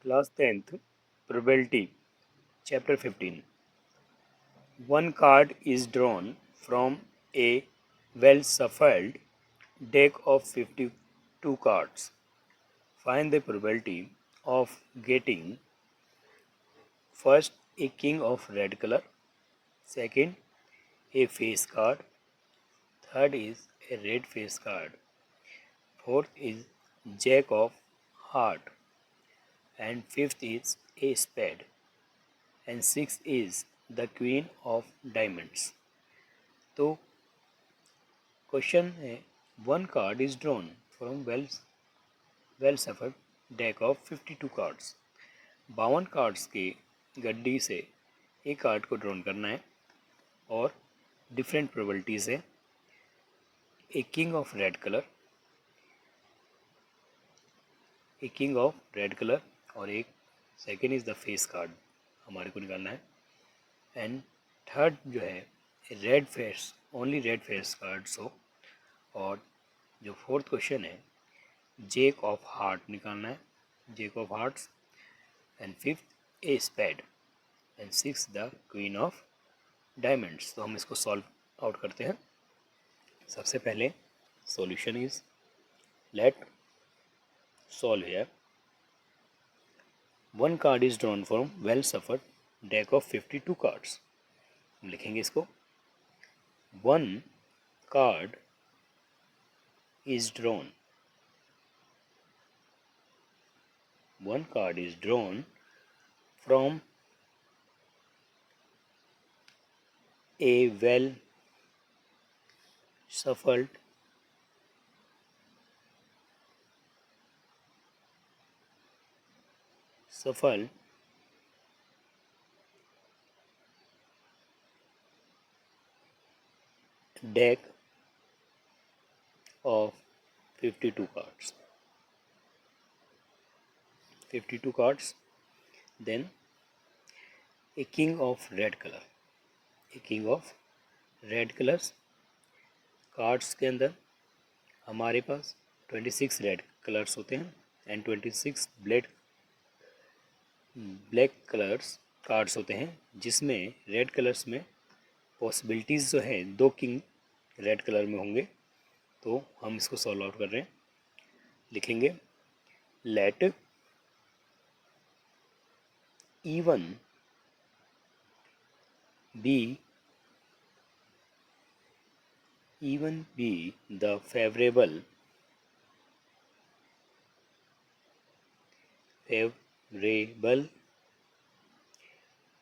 Class 10th, Probability, Chapter 15. One card is drawn from a well-shuffled deck of 52 cards. Find the probability of getting first a king of red color, second a face card, third is a red face card, fourth is jack of heart, and fifth is a spade, and sixth is the queen of diamonds. तो question है, one card is drawn from well shuffled deck of 52 cards. 52 cards की गड्डी से एक card को drawn करना है और डिफरेंट प्रोबेबिलिटीज़ है. A king of red colour और एक second is the face card हमारे को निकालना है. एंड थर्ड जो है red face, only red face cards हो. और जो फोर्थ क्वेश्चन है जेक ऑफ हार्ट निकालना है, jack of hearts. And fifth a spade and six the queen of diamonds. तो हम इसको सॉल्व आउट करते हैं. सबसे पहले solution is let solve here. One card is drawn from well shuffled deck of 52 cards. हम लिखेंगे इसको. One card is drawn. One card is drawn from a well shuffled deck of 52 cards. 52 cards. Then a king of red color. A king of red colors. Cards के अंदर हमारे पास 26 red colours होते हैं and 26 black colours cards होते हैं, जिसमें red colours में possibilities जो है दो किंग रेड कलर में होंगे. तो हम इसको सॉल्व आउट कर रहे हैं. लिखेंगे late even be the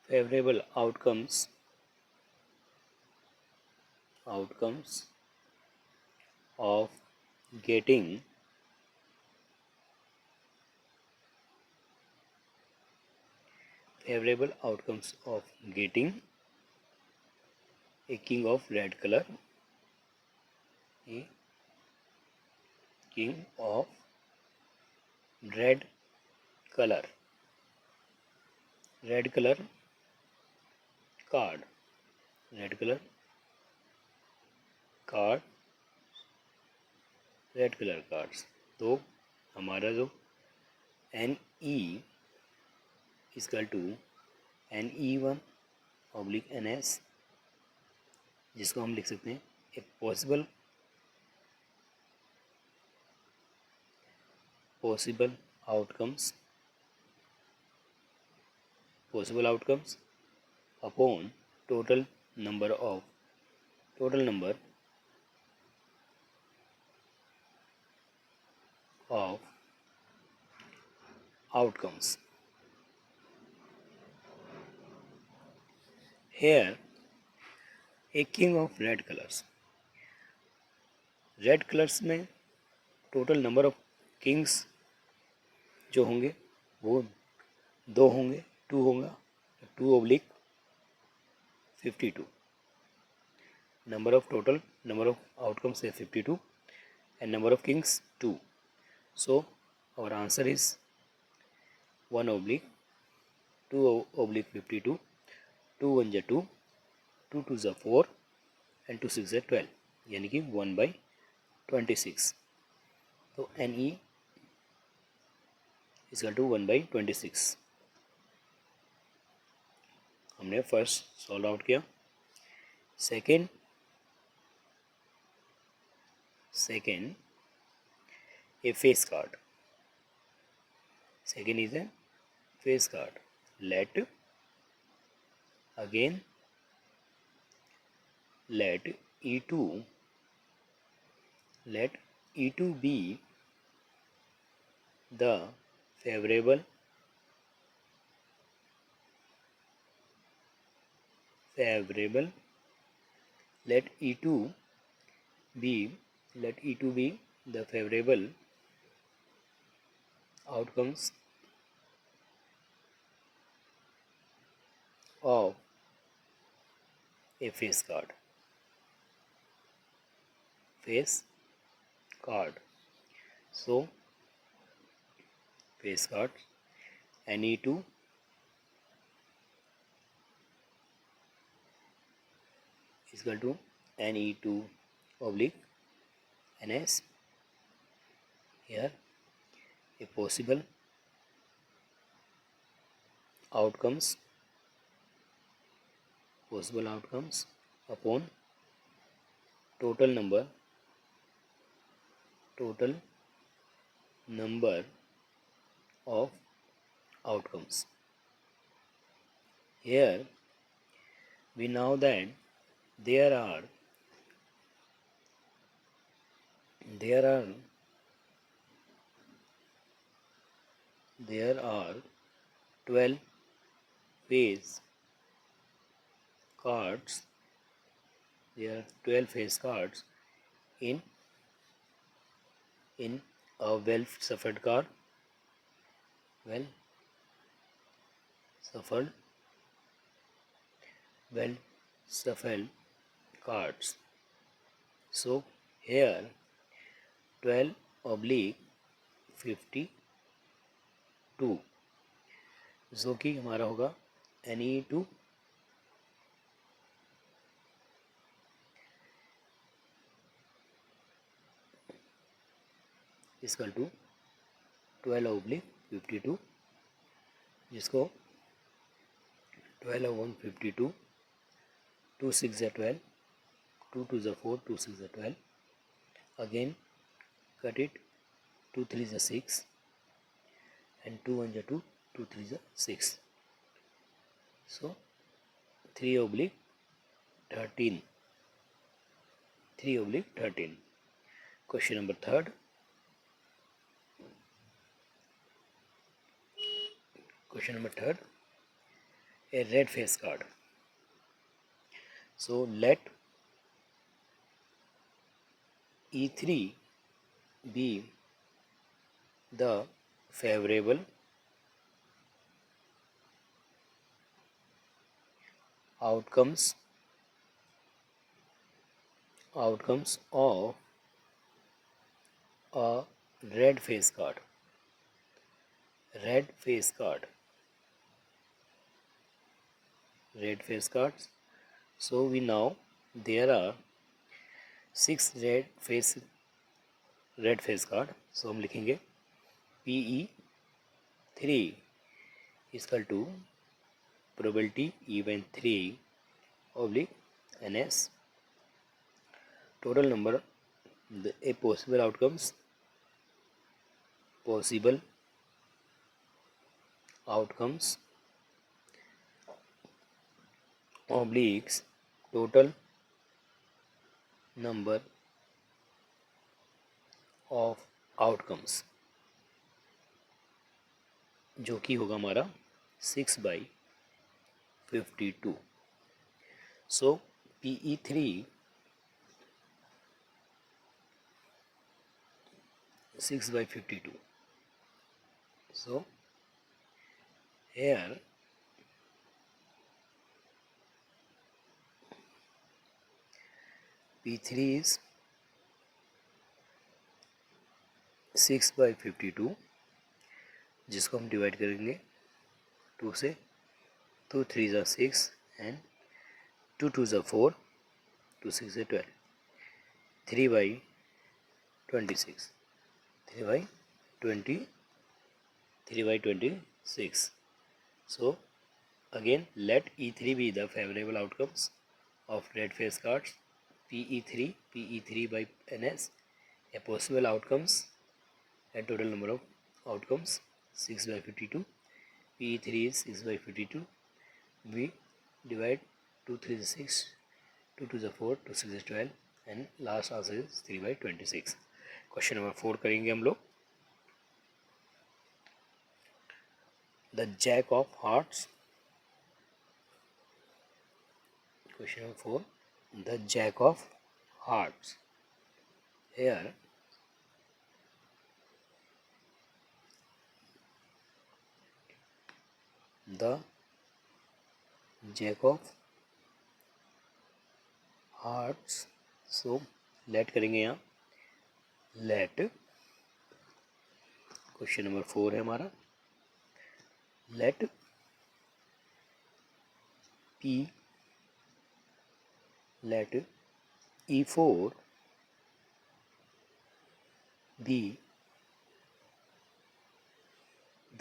favorable outcomes of getting a king of red color. A king of red color card. Red color cards. तो हमारा जो NE इक्वल टू NE1/NS, जिसको हम लिख सकते हैं a possible outcomes upon total number of outcomes. Here a king of red colors. Red colours में total number of Kings जो होंगे वो 2 होंगे, 2 होगा, 2/52. नंबर ऑफ आउटकम्स है 52 and number of kings 2. So our answer is 1/2/52. 2 1 जा 2, 2 2 जा 4 and 2 6 जा 12, यानी कि 1/26. तो NE इक्वल टू 1/26। हमने फर्स्ट सॉल्व आउट किया। Second a face card. Second is a face card. Let E2 be the favorable let E2 be the favorable outcomes of a face card. So face card Ne2 is equal to Ne2 oblique Ns. Here a possible outcomes upon total number of outcomes. Here we know that there are 12 face cards. There are 12 face cards in a well shuffled card. Well shuffled cards. So here 12/52 जो कि हमारा होगा Ne2 equal to 12/52, जिसको 12/52, 2 6 is 12, 2 2 is 4, 2 6 is 12. Again cut it, 2 3 is 6 and 2 1 is 2, 2 3 is 6. So 3/13. 3/13. Question number third. A red face card. So let E3 be the favorable outcomes of a red face card. Red face cards. So we know there are 6 red face card. So हम लिखेंगे PE3 is equal to probability even 3/ns. Total number a possible outcomes obliques total number of outcomes, जो कि होगा हमारा 6/52. So PE3 6/52. So here P3 is 6/52, जिसको हम divide करेंगे 2 से, 2 3 is 6 and 2 2 is 4, 2 6 is 12, 3/26, 3/26. So again, let E3 be the favorable outcomes of red face cards. Pe3 by ns, a possible outcomes and total number of outcomes 6/52. Pe3 is 6/52. We divide 2 3 is 6, 2 2 is 4, 2 6 is 12 and last answer is 3/26. Question number 4 करेंगे हम लोग. The jack of hearts. Question number 4. The Jack of Hearts. Here, the Jack of Hearts. So, let करेंगे यहाँ. Let. Question number 4 है हमारा. Let P. Let E4 be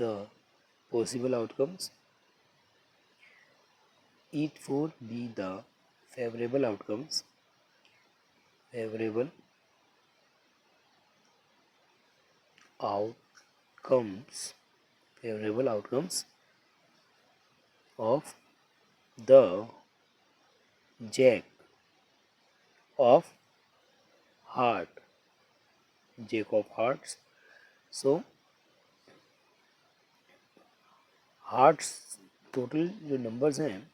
the possible outcomes. E4 be the favorable outcomes. Favorable outcomes. Favorable outcomes of the Jack of Heart. Jack of Hearts. So hearts total जो numbers हैं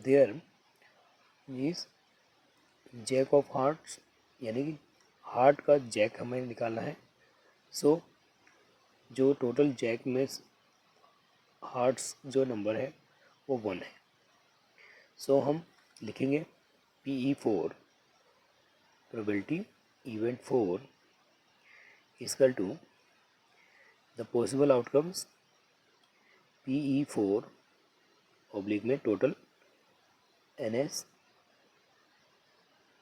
there means jack of hearts यानी कि heart का Jack हमें निकालना है. So जो total jack में हार्ट्स जो नंबर है वो 1 है. सो हम लिखेंगे Pe4 probability event 4 equal to the possible outcomes Pe4 oblique में total ns.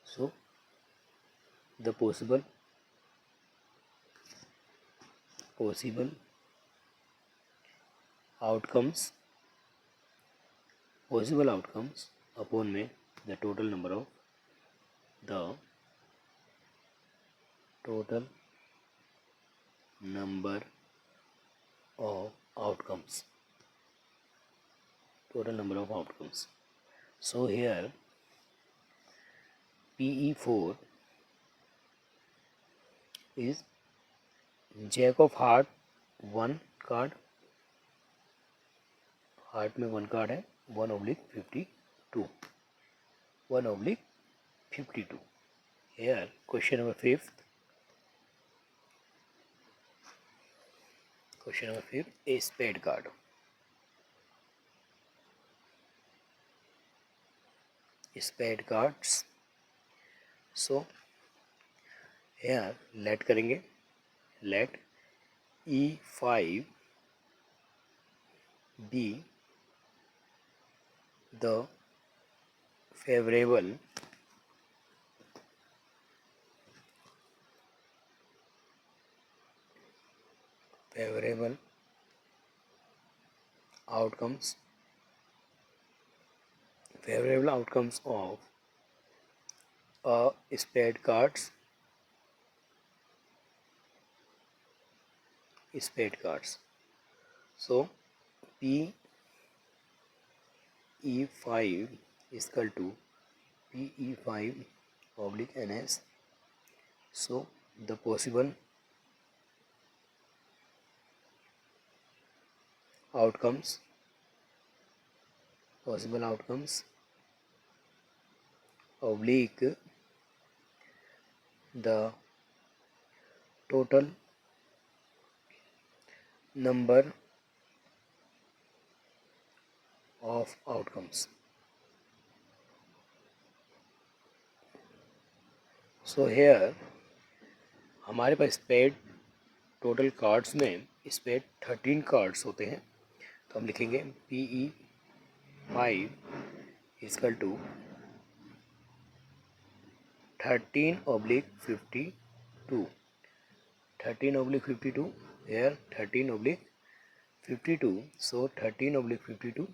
So the possible outcomes upon में the total number of outcomes. So here Pe4 is Jack of Heart 1 card. Heart में 1 card है 1/52. 1/52. Here question number 5. Question number 5. A spade card. Spade cards. So here let करेंगे. Let E5 be the favorable outcomes of spade cards. So Pe5 is equal to Pe5 oblique ns. So the possible outcomes oblique the total number of outcomes. So here हमारे पास spade total cards में spade 13 cards होते हैं. तो हम लिखेंगे Pe5 equal to 13/52. 13/52 here 13/52 52, so 13 oblique 52,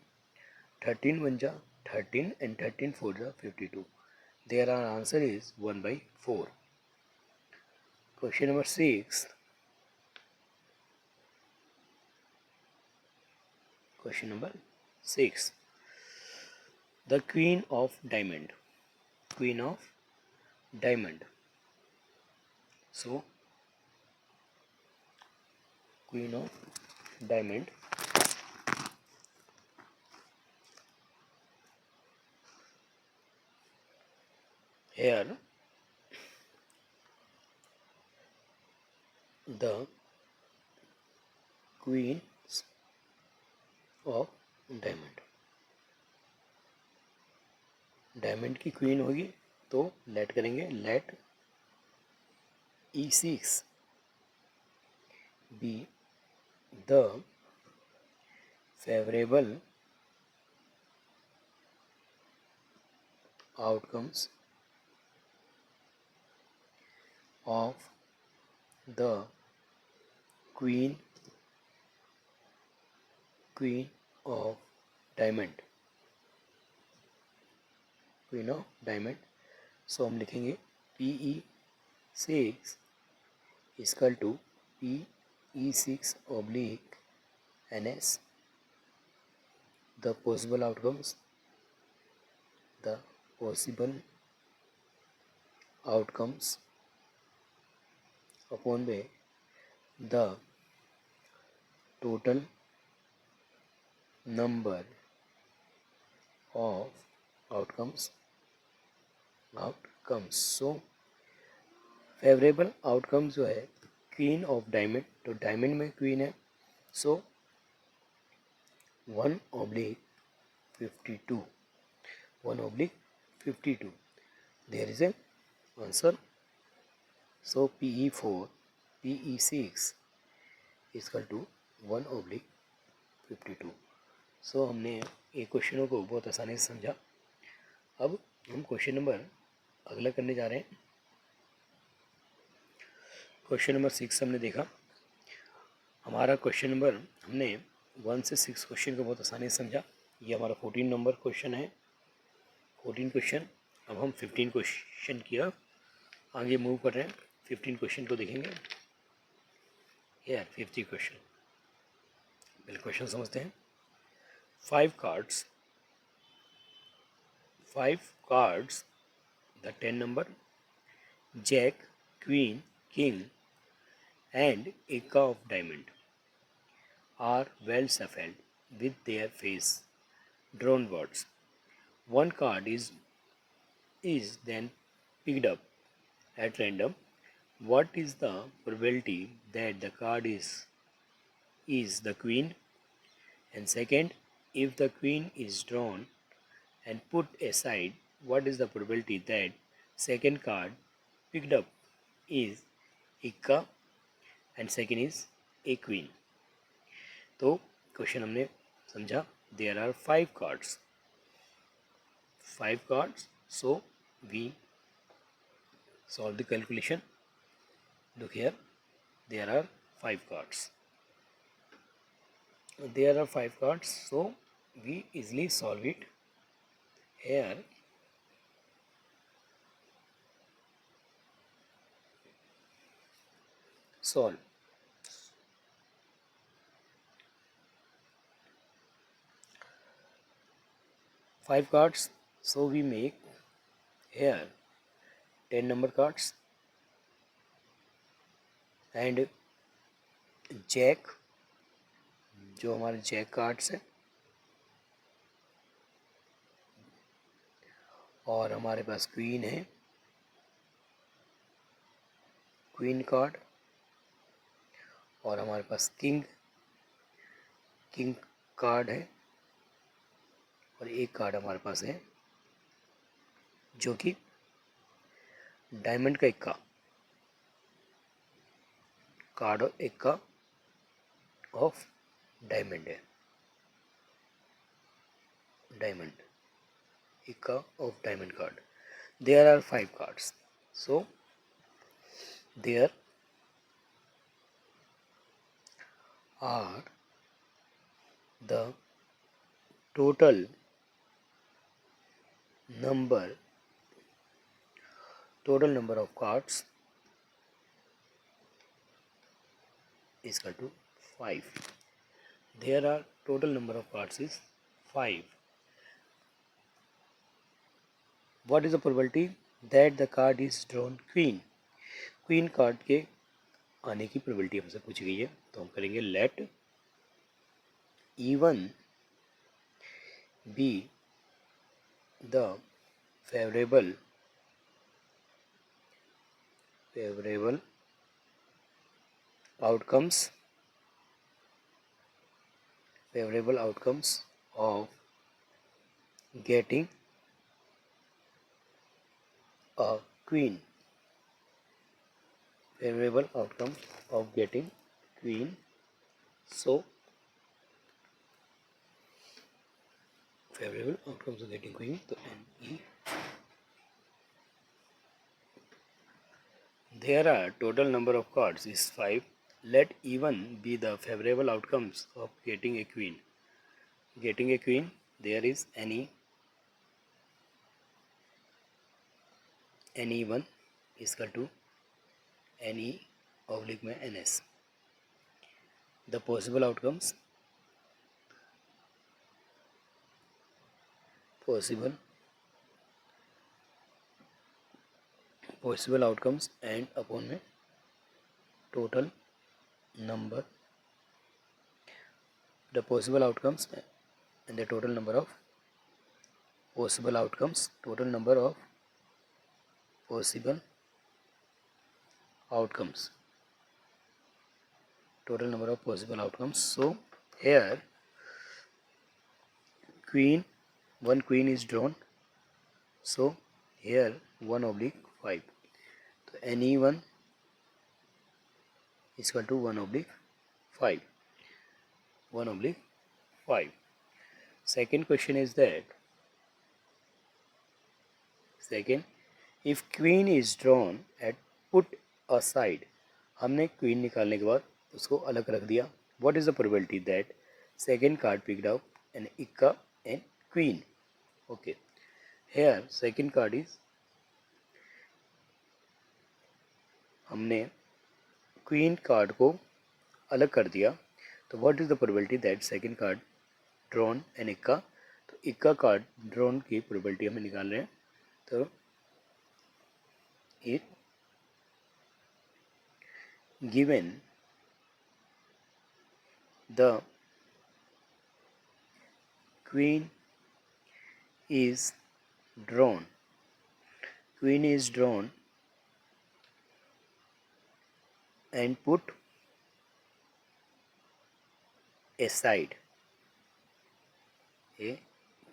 13 1 ja 13 and 13 4 ja 52. There our answer is 1/4. Question number 6. Question number 6. The Queen of Diamond. Queen of Diamond. So, Queen of Diamond. Here, the Queens of Diamond. Diamond की queen होगी तो late करेंगे, late E6 be the favorable outcomes of the queen of diamond. Queen of diamond. So हम लिखेंगे PE6 equal to PE6 oblique NS. The possible outcomes upon by the total number of outcomes. So favourable outcomes जो है queen of diamond, तो diamond में queen है, so 1/52. 1/52. There is a answer. So PE6 equal to 1/52. So हमने ये क्वेश्चनों को बहुत आसानी से समझा. अब हम क्वेश्चन नंबर अगला करने जा रहे हैं. क्वेश्चन नंबर 6 हमने देखा. हमारा क्वेश्चन नंबर हमने 1 से 6 क्वेश्चन को बहुत आसानी से समझा. ये हमारा 14 नंबर क्वेश्चन है. 14 क्वेश्चन. अब हम 15 क्वेश्चन की आगे मूव कर रहे हैं. 15 क्वेश्चन को देखेंगे. यार 50 क्वेश्चन. पहले क्वेश्चन समझते हैं. 5 cards, the 10 number, Jack, Queen, King and Aka of diamond are well shuffled with their face drawn words. One card is then picked up at random. What is the probability that the card is the queen? And second, if the queen is drawn and put aside, what is the probability that second card picked up is Ika and second is a queen? तो question हमने समझा. There are 5 cards. So we solve the calculation. Look here, there are 5 cards. So we easily solve it. Here solve. Five cards, so we make here 10 number cards and jack, जो हमारे Jack cards है, और हमारे पास queen है, queen card, और हमारे पास king card है, और एक कार्ड हमारे पास है जो कि डायमंड का इक्का कार्ड, इक्का ऑफ डायमंड है. डायमंड इक्का of diamond card. There are 5 cards. So there are the total number of cards is equal to 5. There are total number of cards is 5. What is the probability that the card is drawn queen? Queen card के आने की probability हमसे पूछी गई है, तो हम करेंगे let E1 be the favourable outcomes of getting a queen. Favorable outcome of getting queen. So favorable outcomes of getting queen, तो NE. There are total number of cards is 5. Let E1 be the favorable outcomes of getting a queen. Getting a queen, there is NE1 is equal to NE oblique में NS. The possible outcomes, possible outcomes and upon में total number, the possible outcomes and the total number of possible outcomes, total number of possible outcomes, total number of possible outcomes. So here one queen is drawn, so here 1/5. So NE1 is equal to 1/5. 1/5. Second question is that if queen is drawn at put aside, हमने queen निकालने के बाद उसको अलग रख दिया. What is the probability that second card picked up an ikka and queen? Okay, here second card is, हमने queen card को अलग कर दिया, तो what is the probability that second card drawn an ikka? तो ikka card drawn की probability हमें निकाल रहे हैं, तो it given the queen is drawn and put aside,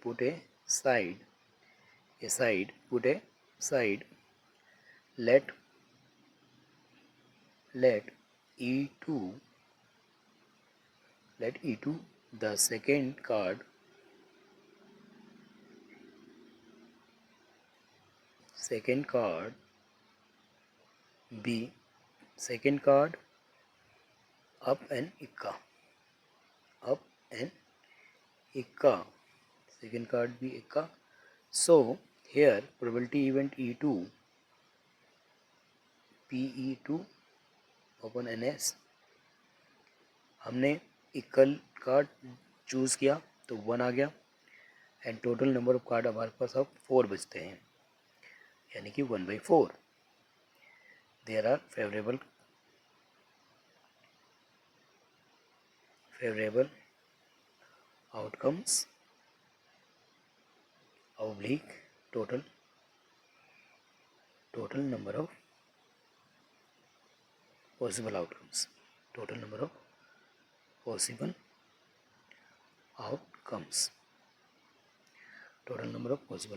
put aside, let E2 the second card be up an ikka, second card be ikka. So here probability event E2 PE2 upon NS, हमने equal card choose किया तो 1 आ गया, and total number of card हमारे पास अब 4 बचते हैं, यानी कि 1/4. There are favourable outcomes oblique total number of possible outcomes, total number of possible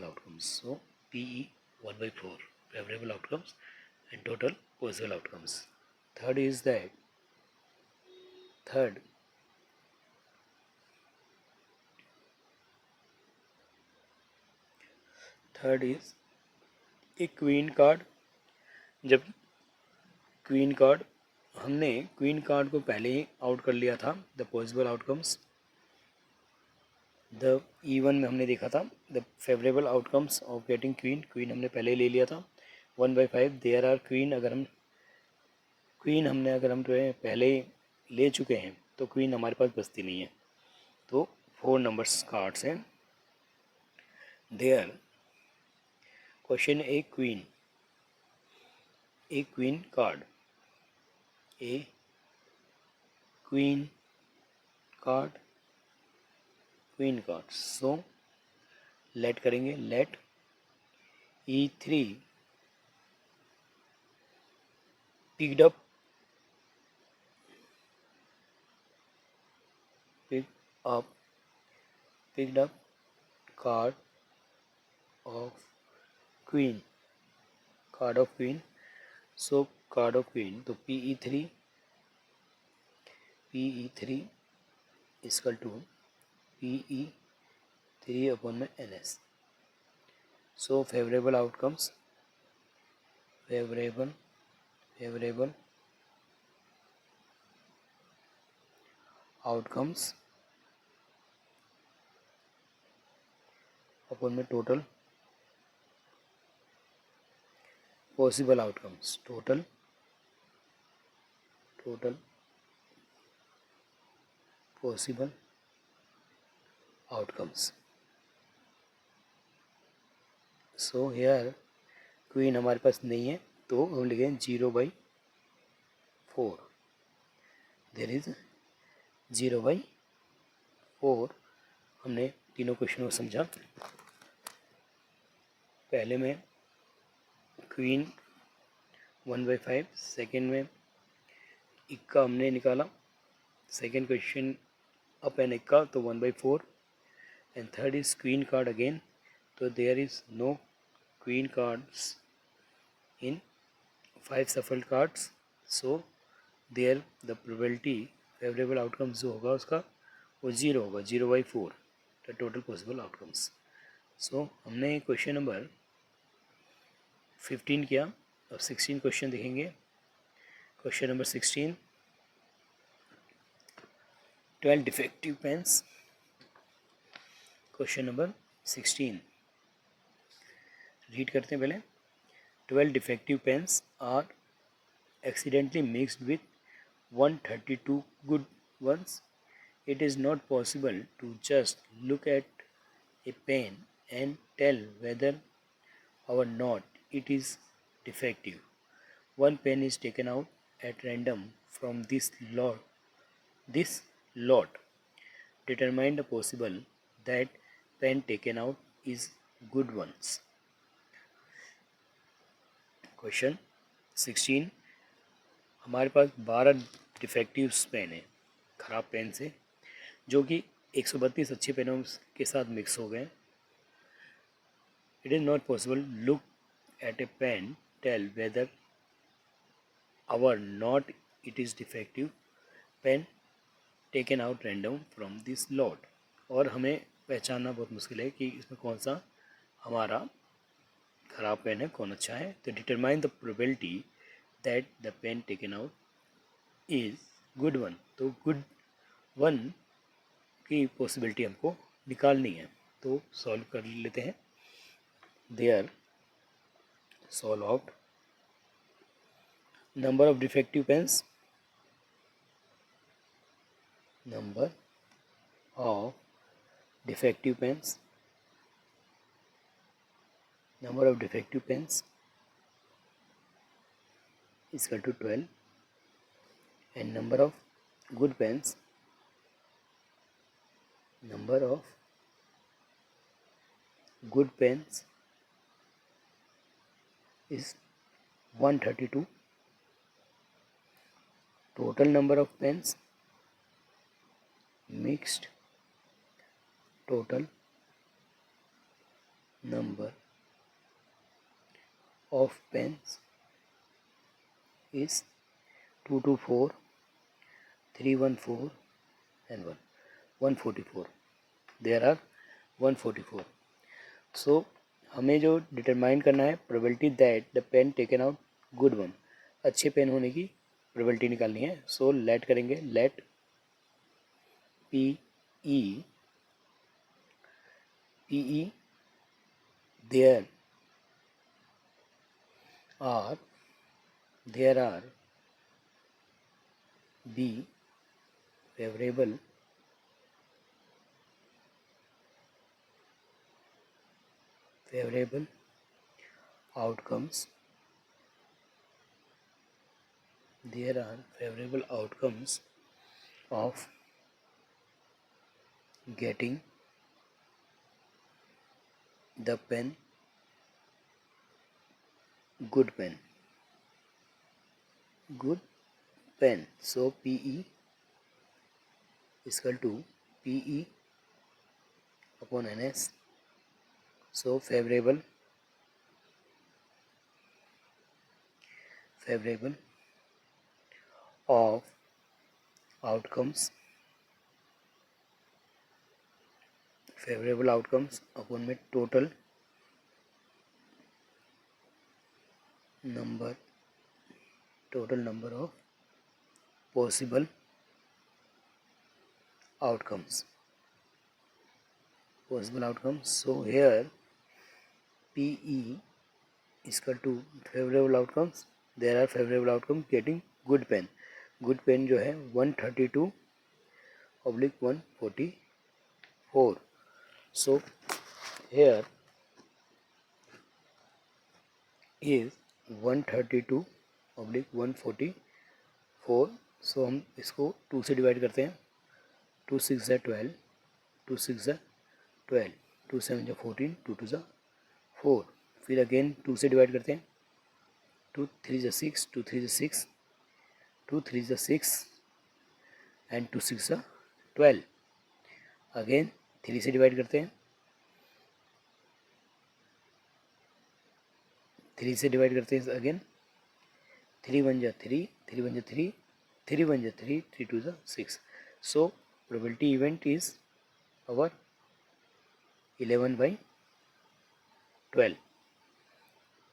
outcomes, so PE 1/4 favorable outcomes and total possible outcomes. Third is a queen card. जब queen card, हमने queen card को पहले ही out कर लिया था, the possible outcomes the E1 में हमने देखा था the favourable outcomes of getting queen, queen हमने पहले ही ले लिया था 1/5। देयर आर क्वीन, अगर हम जो है पहले ही ले चुके हैं तो क्वीन हमारे पास बचती नहीं है, तो 4 नंबर्स कार्ड्स हैं there. Question a queen card, a queen card, so let करेंगे, let E3 picked up card of queen, so card of queen, तो PE3 is equal to PE3 upon में NS, so favorable outcomes upon में total possible outcomes, total possible outcomes। So here queen हमारे पास नहीं है तो हम लिखें 0/4, there is 0/4। हमने तीनों क्वेश्चनों को समझा। पहले में क्वीन 1/5, सेकेंड में इक्का हमने निकाला, सेकेंड क्वेश्चन अप एन इक्का तो 1/4, and third is queen card again, तो there is no queen cards in 5 shuffled cards, so there the probability favourable outcomes जो होगा उसका वो 0 होगा, 0/4 the total possible outcomes. So हमने क्वेश्चन नंबर 15 किया, अब 16 क्वेश्चन देखेंगे। Question number 16, 12 defective pens. Question number 16 read करते हैं पहले। 12 defective pens are accidentally mixed with 132 good ones. It is not possible to just look at a pen and tell whether or not it is defective. One pen is taken out at random from this lot. Determine the possible that pen taken out is good ones. Question 16, हमारे पास 12 defective pen है, ख़राब pen से, जो कि 132 अच्छे पेनों के साथ mix हो गए। It is not possible look at a pen tell whether or not it is defective pen taken out random from this lot, और हमें पहचानना बहुत मुश्किल है कि इसमें कौन सा हमारा ख़राब पेन है, कौन अच्छा है। तो determine the probability that the pen taken out is good one, तो गुड वन की पॉसिबिलिटी हमको निकालनी है, तो सॉल्व कर लेते हैं। There solve out number of defective pens, number of defective pens, number of defective pens is equal to 12, and number of good pens is 132. Total number of pens mixed total number of pens is 224, 314 and 144. There are 144. So हमें जो determine करना है probability that the pen taken out good one, अच्छे pen होने की probability निकालनी है। So let करेंगे, let PE PE, there are B, favorable outcomes. There are favorable outcomes of getting the pen, good pen. So PE is equal to PE upon NS. So favorable of outcomes upon में total number of possible outcomes. So here PE is equal to favorable outcomes. There are favorable outcomes getting good pen. Good pen जो है 132/144. So here is 132/144. So हम इसको 2 से divide करते हैं. 2 6 ज़ा 12, 2 6 ज़ा 12, 2 7 ज़ा 14, 2 2 ज़ा 4. फिर अगेन 2 से डिवाइड करते हैं. 2 3 ज़ा 6, 2 3 ज़ा 6, 2 3 ज़ा 6 एंड 2 6 ज़ा 12. अगेन 3 से डिवाइड करते हैं. 3 से डिवाइड करते हैं अगेन. 3 1 ज़ा 3, 3 1 ज़ा 3, 3 1 ज़ा 3, 3 2 ज़ा 6. So probability event is our 11/12.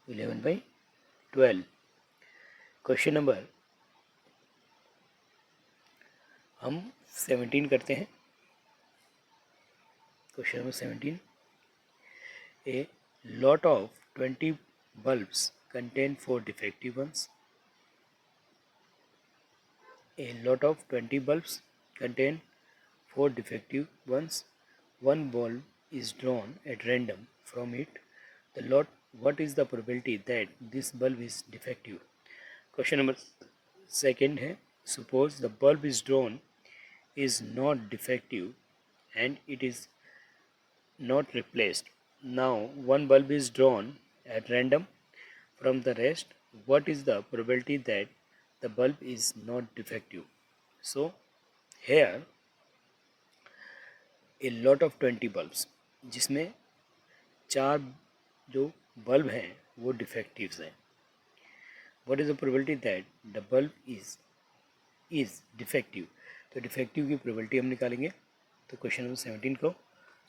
11/12. Question number हम 17 करते हैं. Question number 17. A lot of 20 bulbs contain 4 defective ones. A lot of 20 bulbs contain 4 defective ones. One bulb is drawn at random from it. The lot. What is the probability that this bulb is defective? Question number second है. Suppose the bulb is drawn is not defective and it is not replaced. Now one bulb is drawn at random from the rest. What is the probability that the bulb is not defective? So here a lot of 20 bulbs, जिसमें 4 जो bulb हैं वो डिफेक्टिव्स हैं. What is the probability that the bulb is defective? तो defective की probability हम निकालेंगे. तो क्वेश्चन नंबर 17 को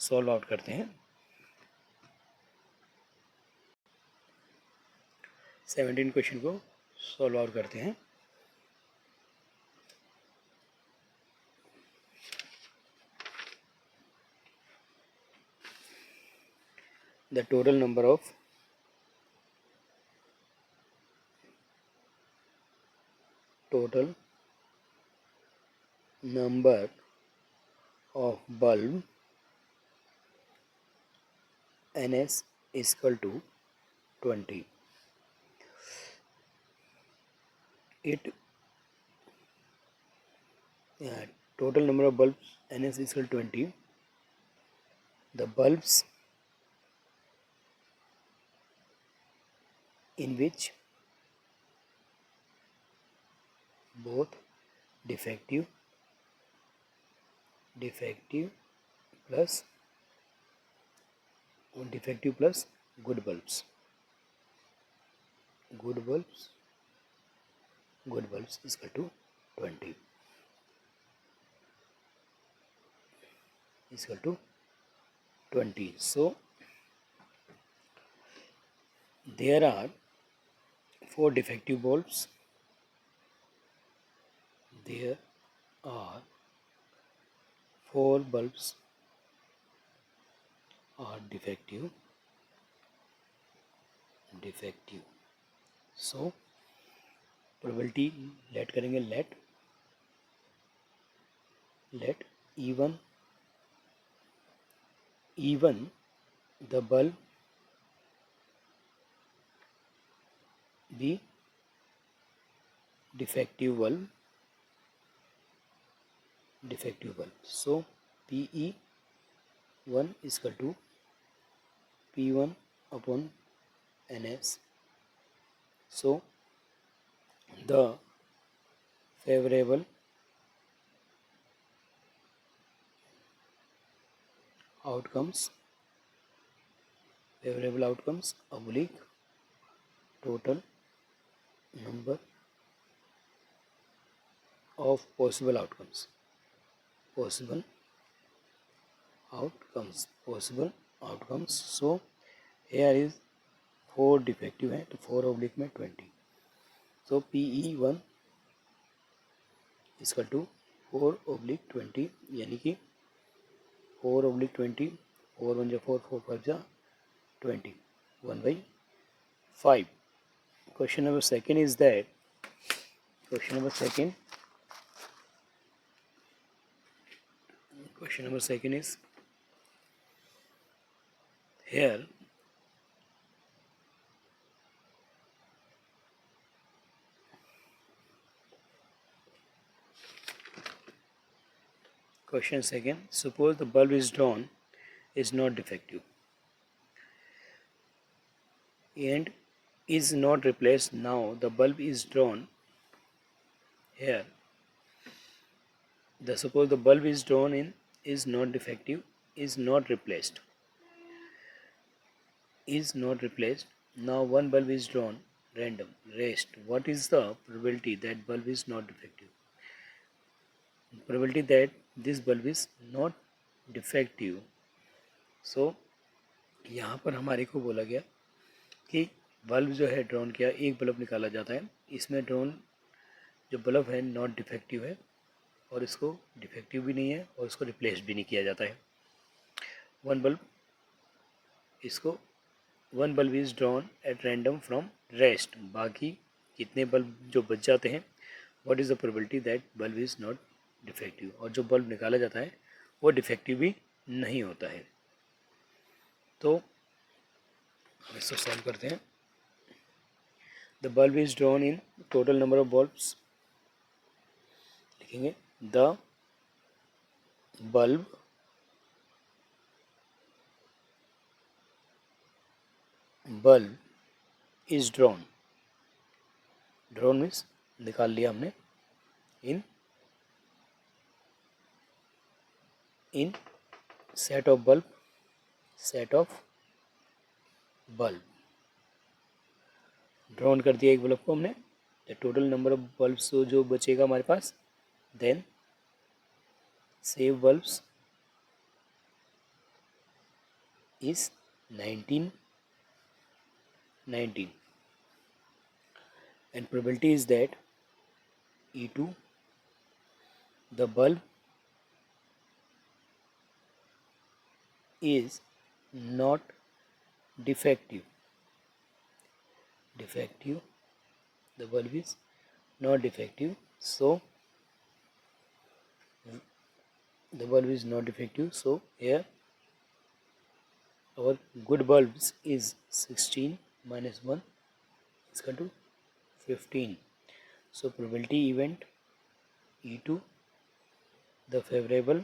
सॉल्व आउट करते हैं. 17 क्वेश्चन को सॉल्व आउट करते हैं. The total number of bulb NS is equal to 20. Total number of bulbs NS is equal to 20. The bulbs in which both defective plus good bulbs is equal to 20. Is equal to 20. So there are 4 defective bulbs. There are 4 bulbs are defective. So probability let करेंगे, let even the bulb be defective bulb. So PE1 is equal to P1 upon NS. So the favorable outcomes oblique total number of possible outcomes. So here is 4 defective है, तो 4 oblique में 20. So PE1 is equal to 4 oblique 20, यानी कि 4 oblique 20, 4 1 जा 4, 4 5 जा 20, 1/5. Question number second is that question number second is here question second, suppose the bulb is drawn is not defective and is not replaced. Now the bulb is drawn here. Suppose the bulb is drawn in is not defective, is not replaced. Now one bulb is drawn random, rest. What is the probability that bulb is not defective? Probability that this bulb is not defective. So यहाँ पर हमारे को बोला गया कि bulb जो है drawn किया, एक बल्ब निकाला जाता है, इसमें ड्रॉन जो बल्ब है नॉट डिफेक्टिव है और इसको डिफेक्टिव भी नहीं है और इसको रिप्लेस भी नहीं किया जाता है. One bulb is drawn at random from rest. बाकी कितने बल्ब जो बच जाते हैं, what is the probability that bulb is not defective. और जो बल्ब निकाला जाता है वो डिफेक्टिव भी नहीं होता है. तो हम इसको सॉल्व करते हैं. The bulb is drawn in total number of bulbs, लिखेंगे the bulb is drawn means निकाल लिया हमने, in set of bulb drawn कर दिया एक बल्ब को हमने. The total number of bulbs जो बचेगा हमारे पास, then save bulbs is 19 and probability is that E2 the bulb is not defective. The bulb is not defective, so the bulb is not defective. So here our good bulbs is 16 minus 1 is equal to 15. So probability event E2 the favorable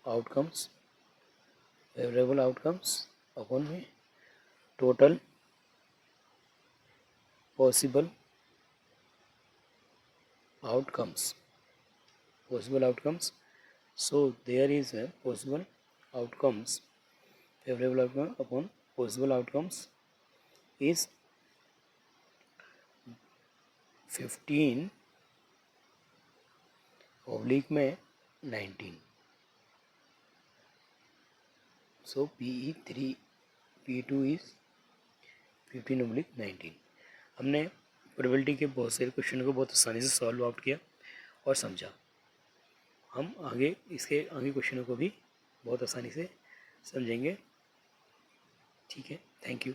outcomes upon में total possible outcomes. So there is a possible outcomes, favorable outcome upon possible outcomes is 15 oblique में 19. So P2 is 15 oblique 19. हमने probability के बहुत सारे question को बहुत आसानी से सॉल्व आउट किया और समझा. हम आगे इसके आगे क्वेश्चनों को भी बहुत आसानी से समझेंगे। ठीक है, थैंक यू।